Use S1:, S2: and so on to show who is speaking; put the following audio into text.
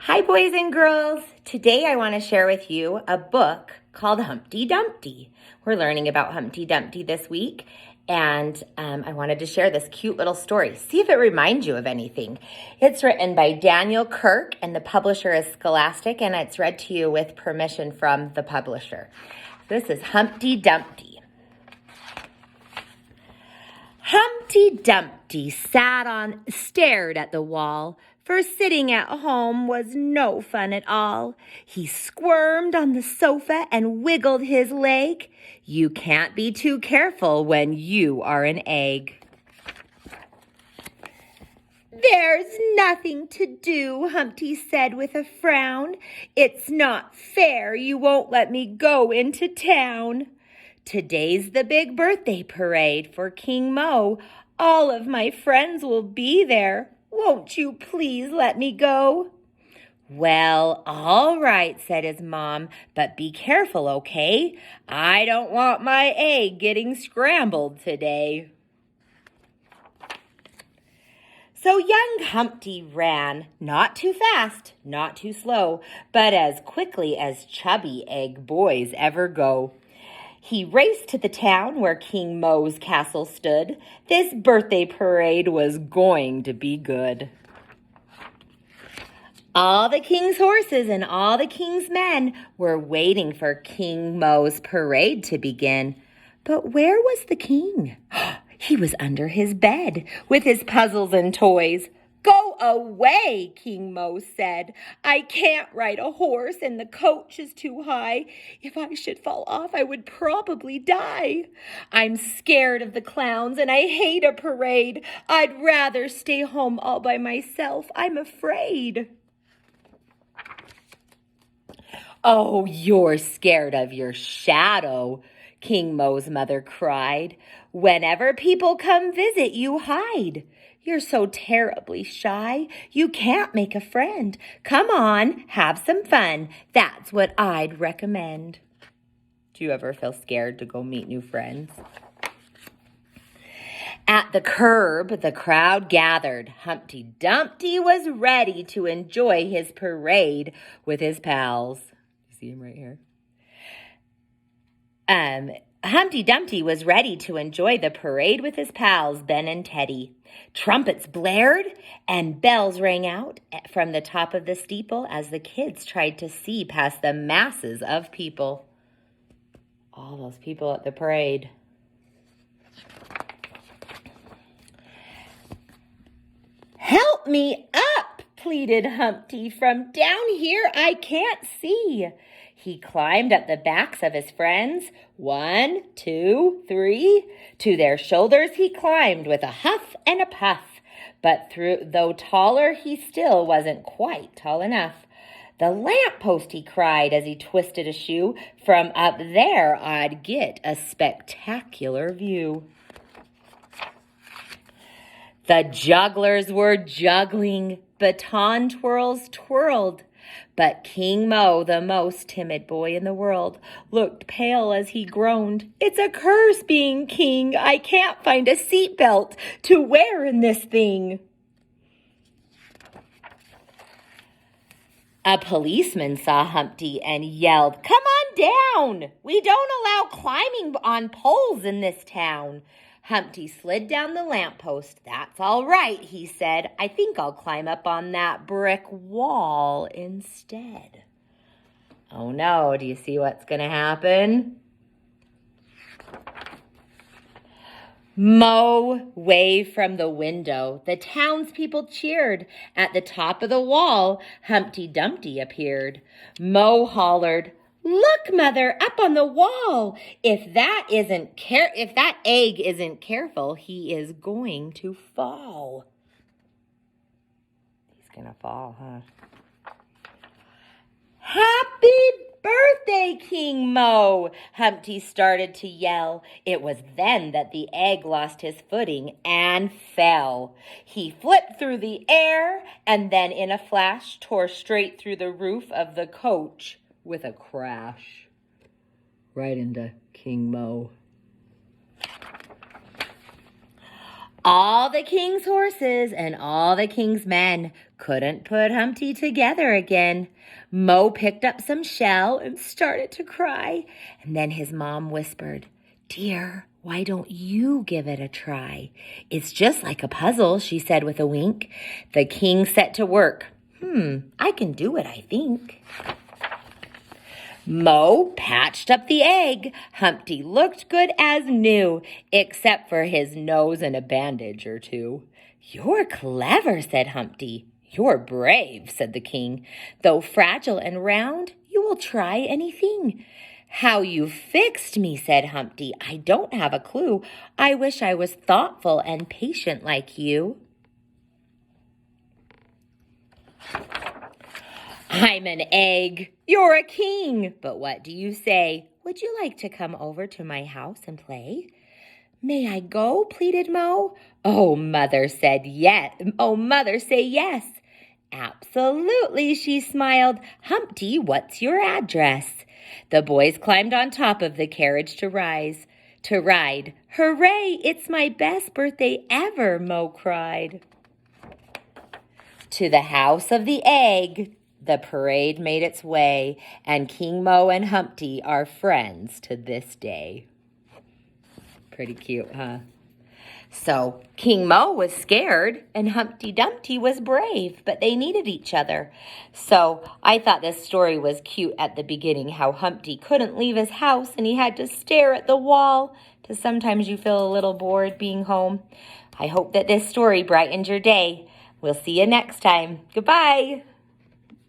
S1: Hi, boys and girls. Today I want to share with you a book called Humpty Dumpty. We're learning about Humpty Dumpty this week, and I wanted to share this cute little story. See if it reminds you of anything. It's written by Daniel Kirk, and the publisher is Scholastic, and it's read to you with permission from the publisher. This is Humpty Dumpty. Humpty Dumpty stared at the wall, for sitting at home was no fun at all. He squirmed on the sofa and wiggled his leg. You can't be too careful when you are an egg. There's nothing to do, Humpty said with a frown. It's not fair you won't let me go into town. Today's the big birthday parade for King Mo. All of my friends will be there. Won't you please let me go? Well, all right, said his mom, but be careful, okay? I don't want my egg getting scrambled today. So young Humpty ran, not too fast, not too slow, but as quickly as chubby egg boys ever go. He raced to the town where King Mo's castle stood. This birthday parade was going to be good. All the king's horses and all the king's men were waiting for King Mo's parade to begin. But where was the king? He was under his bed with his puzzles and toys. Go away, King Mo said. I can't ride a horse and the coach is too high. If I should fall off, I would probably die. I'm scared of the clowns and I hate a parade. I'd rather stay home all by myself. I'm afraid. Oh, you're scared of your shadow, King Mo's mother cried. Whenever people come visit, you hide. You're so terribly shy, you can't make a friend. Come on, have some fun. That's what I'd recommend. Do you ever feel scared to go meet new friends? At the curb, the crowd gathered. Humpty Dumpty was ready to enjoy his parade with his pals. You see him right here? Humpty Dumpty was ready to enjoy the parade with his pals, Ben and Teddy. Trumpets blared and bells rang out from the top of the steeple as the kids tried to see past the masses of people. All those people at the parade. Help me up, pleaded Humpty. From down here I can't see. He climbed up the backs of his friends. 1, 2, 3. To their shoulders he climbed with a huff and a puff. But though taller, he still wasn't quite tall enough. The lamppost, he cried as he twisted a shoe. From up there I'd get a spectacular view. The jugglers were juggling. Baton twirls twirled. But King Mo, the most timid boy in the world, looked pale as he groaned. It's a curse being king. I can't find a seatbelt to wear in this thing. A policeman saw Humpty and yelled, Come on down! We don't allow climbing on poles in this town. Humpty slid down the lamppost. That's all right, he said. I think I'll climb up on that brick wall instead. Oh no, do you see what's going to happen? Mo waved from the window. The townspeople cheered. At the top of the wall, Humpty Dumpty appeared. Mo hollered, Look, Mother, up on the wall. If that egg isn't careful, he is going to fall. He's going to fall, huh? Happy birthday, King Mo! Humpty started to yell. It was then that the egg lost his footing and fell. He flipped through the air and then in a flash tore straight through the roof of the coach with a crash. Right into King Mo. All the king's horses and all the king's men couldn't put Humpty together again. Mo picked up some shell and started to cry. And then his mom whispered, "Dear, why don't you give it a try? It's just like a puzzle," she said with a wink. The king set to work. I can do it, I think. Mo patched up the egg. Humpty looked good as new, except for his nose and a bandage or two. "You're clever," said Humpty. "You're brave," said the king. "Though fragile and round, you will try anything." "How you fixed me," said Humpty. "I don't have a clue. I wish I was thoughtful and patient like you." "I'm an egg. You're a king. But what do you say? Would you like to come over to my house and play?" "May I go?" pleaded Mo. "Oh, Mother said yes. Oh, Mother, say yes." "Absolutely," she smiled. "Humpty, what's your address?" The boys climbed on top of the carriage to ride. "Hooray, it's my best birthday ever," Mo cried. To the house of the egg, the parade made its way, and King Mo and Humpty are friends to this day. Pretty cute, huh? So King Mo was scared and Humpty Dumpty was brave, but they needed each other. So I thought this story was cute at the beginning, how Humpty couldn't leave his house and he had to stare at the wall, because sometimes you feel a little bored being home. I hope that this story brightened your day. We'll see you next time. Goodbye.